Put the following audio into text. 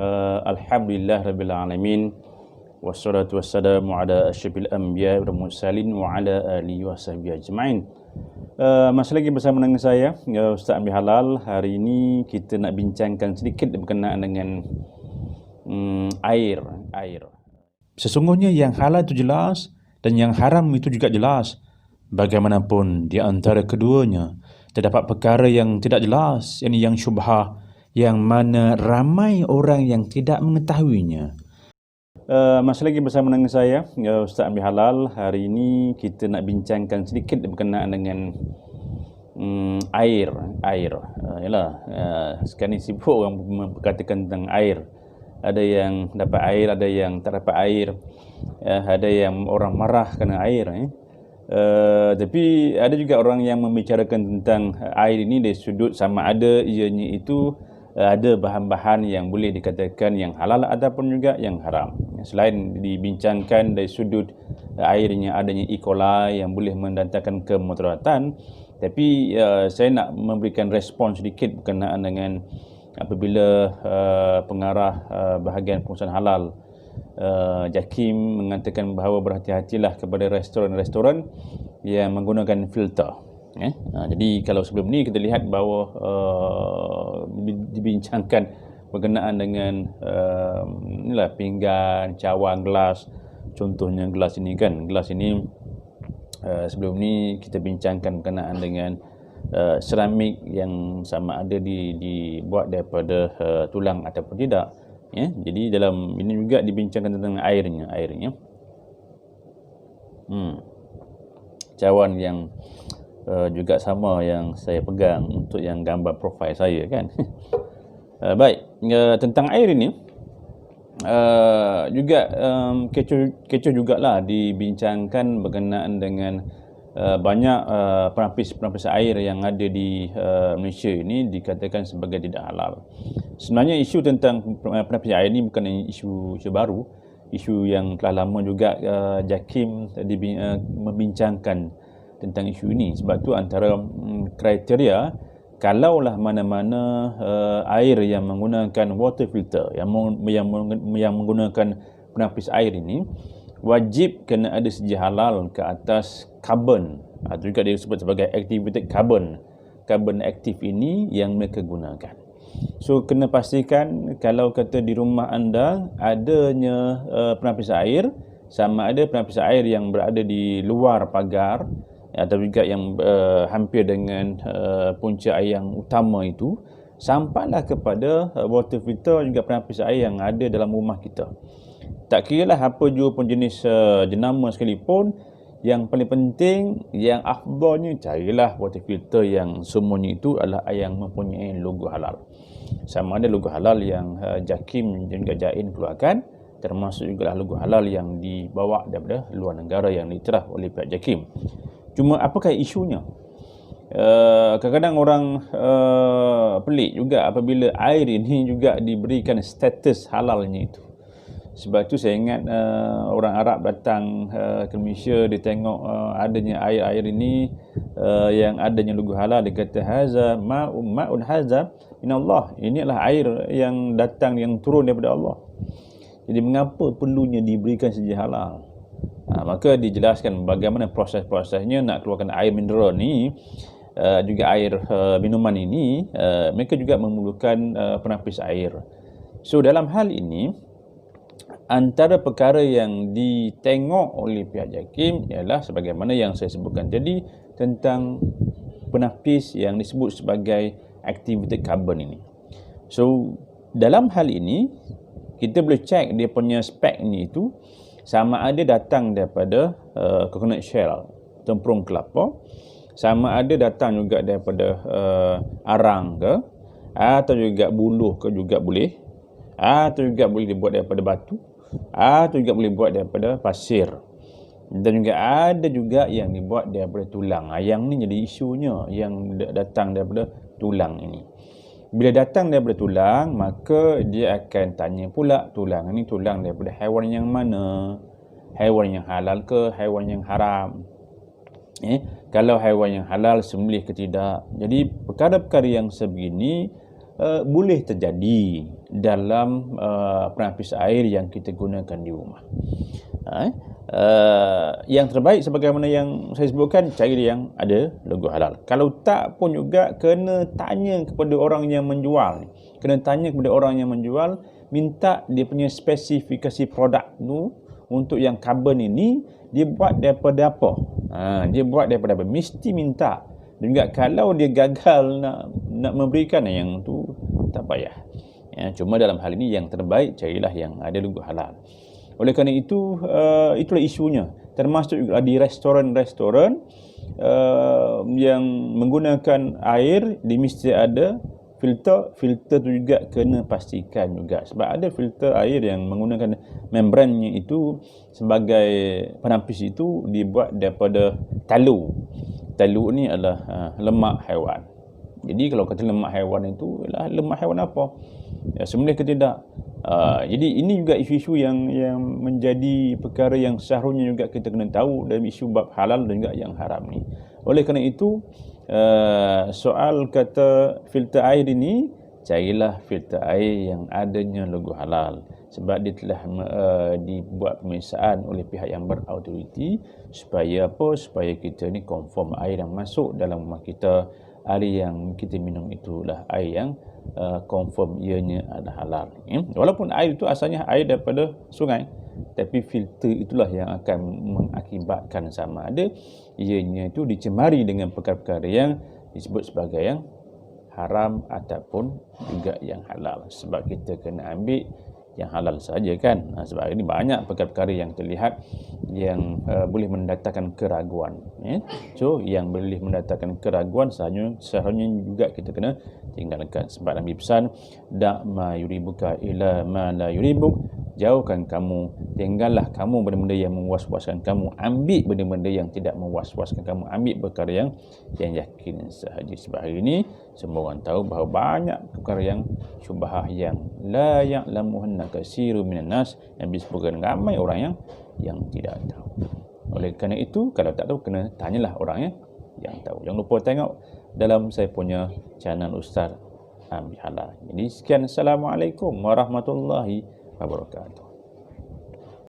Alhamdulillah Rabbil Alamin. Wassalatu wassalamu ala asyrafil anbiya wal mursalin wa ala alihi wa sahbihi ajma'in. Masih lagi bersama dengan saya, Ustaz Amir Halal. Hari ini kita nak bincangkan sedikit berkenaan dengan air. Sesungguhnya yang halal itu jelas dan yang haram itu juga jelas. Bagaimanapun di antara keduanya terdapat perkara yang tidak jelas, yang syubhah, yang mana ramai orang yang tidak mengetahuinya. Masih lagi bersama dengan saya, Ustaz Amir Halal. Hari ini kita nak bincangkan sedikit berkenaan dengan air. Sekarang ni sibuk orang berkatakan tentang air. Ada yang dapat air, ada yang tak dapat air. Ada yang orang marah kerana air. Tapi ada juga orang yang membicarakan tentang air ini dari sudut sama ada ianya itu ada bahan-bahan yang boleh dikatakan yang halal ataupun juga yang haram. Selain dibincangkan dari sudut airnya adanya E. coli yang boleh mendatangkan kemudaratan, tapi saya nak memberikan respon sedikit berkenaan dengan apabila pengarah bahagian pengurusan halal JAKIM mengatakan bahawa berhati-hatilah kepada restoran-restoran yang menggunakan filter. Jadi kalau sebelum ni kita lihat bahawa dibincangkan berkenaan dengan inilah pinggan, cawan, gelas. Contohnya gelas ini kan, gelas ini sebelum ni kita bincangkan berkenaan dengan seramik yang sama ada dibuat daripada tulang ataupun tidak. Jadi dalam ini juga dibincangkan tentang airnya. Cawan yang juga sama yang saya pegang untuk yang gambar profil saya kan. Baik, tentang air ini juga kecoh jugalah dibincangkan berkenaan dengan banyak penapis air yang ada di Malaysia ini dikatakan sebagai tidak halal. Sebenarnya isu tentang penapis air ini bukan isu baru, isu yang telah lama juga JAKIM membincangkan tentang isu ini. Sebab tu antara kriteria kalaulah mana-mana air yang menggunakan water filter, yang menggunakan penapis air ini, wajib kena ada sedia halal ke atas karbon, atau juga disebut sebagai activated carbon aktif ini yang mereka gunakan. So kena pastikan kalau kata di rumah anda adanya penapis air, sama ada penapis air yang berada di luar pagar atau juga yang hampir dengan punca air yang utama itu, sampailah kepada water filter juga penapis air yang ada dalam rumah kita. Tak kiralah apa jua pun jenis jenama sekalipun, yang paling penting, yang afdalnya carilah water filter yang semuanya itu adalah yang mempunyai logo halal. Sama ada logo halal yang JAKIM dan juga JAIN keluarkan, termasuk juga logo halal yang dibawa daripada luar negara yang diiktiraf oleh pihak JAKIM. Cuma apakah isunya? Kadang-kadang orang pelik juga apabila air ini juga diberikan status halalnya itu. Sebab tu saya ingat orang Arab datang ke Malaysia, dia tengok adanya air ini yang adanya logo halal, dia kata haza ma'un haza minallah. Ini adalah air yang datang, yang turun daripada Allah. Jadi mengapa perlunya diberikan sedia halal? Maka dijelaskan bagaimana proses-prosesnya nak keluarkan air mineral ni, juga air minuman ini, mereka juga memerlukan penapis air. So dalam hal ini, antara perkara yang ditengok oleh pihak JAKIM ialah sebagaimana yang saya sebutkan tadi tentang penapis yang disebut sebagai activated carbon ini. So dalam hal ini kita boleh cek dia punya spek ni itu sama ada datang daripada coconut shell, tempurung kelapa, sama ada datang juga daripada arang ke, atau juga buluh ke juga boleh, atau juga boleh dibuat daripada batu, atau juga boleh buat daripada pasir, dan juga ada juga yang dibuat daripada tulang. Yang ni jadi isunya, yang datang daripada tulang ini. Bila datang daripada tulang, maka dia akan tanya pula, tulang ini tulang daripada haiwan yang mana? Haiwan yang halal ke haiwan yang haram? Kalau haiwan yang halal, sembelih ke tidak? Jadi perkara-perkara yang sebegini boleh terjadi dalam penapis air yang kita gunakan di rumah. Yang terbaik sebagaimana yang saya sebutkan, cari yang ada logo halal. Kalau tak pun juga kena tanya kepada orang yang menjual. Kena tanya kepada orang yang menjual, minta dia punya spesifikasi produk tu untuk yang karbon ini dia buat daripada apa. Dia buat daripada apa? Mesti minta. Dan juga kalau dia gagal nak memberikan yang tu, tak payah. Cuma dalam hal ini yang terbaik carilah yang ada logo halal. Oleh kerana itu, itulah isunya. Termasuk juga di restoran-restoran yang menggunakan air, dia mesti ada filter. Filter tu juga kena pastikan juga. Sebab ada filter air yang menggunakan membrannya itu sebagai penapis itu dibuat daripada talu. Talu ni adalah lemak haiwan. Jadi kalau kata lemak haiwan itu ialah lemak haiwan apa? Sembelih ke tidak? Jadi ini juga isu-isu yang menjadi perkara yang seharusnya juga kita kena tahu dalam isu bab halal dan juga yang haram ni. Oleh kerana itu, soal kata filter air ini, carilah filter air yang adanya logo halal. Sebab dia telah dibuat pemeriksaan oleh pihak yang berautoriti supaya apa? Supaya kita ni confirm air yang masuk dalam rumah kita, air yang kita minum itulah air yang confirm ianya adalah halal. Walaupun air itu asalnya air daripada sungai, tapi filter itulah yang akan mengakibatkan sama ada ianya itu dicemari dengan perkara-perkara yang disebut sebagai yang haram ataupun juga yang halal. Sebab kita kena ambil yang halal saja kan. Sebab ini banyak perkara-perkara yang terlihat yang boleh mendatangkan keraguan. So yang boleh mendatangkan keraguan seharusnya juga kita kena tinggalkan. Sebab Nabi pesan, da' ma yuribuka ila ma la yuribuk, jauhkan kamu, tinggallah kamu benda-benda yang memuas-puaskan kamu, ambil benda-benda yang tidak memuas-puaskan kamu, ambil perkara yang yakin sahaja. Sebab hari ini semua orang tahu bahawa banyak perkara yang syubhah yang la ya'lamuhunna katsirun minan nas, yang disebutkan ramai orang yang tidak tahu. Oleh kerana itu, kalau tak tahu kena tanyalah orang yang tahu. Jangan lupa tengok dalam saya punya channel Ustaz Ambil Halal. Jadi sekian, Assalamualaikum warahmatullahi wabarakatuh.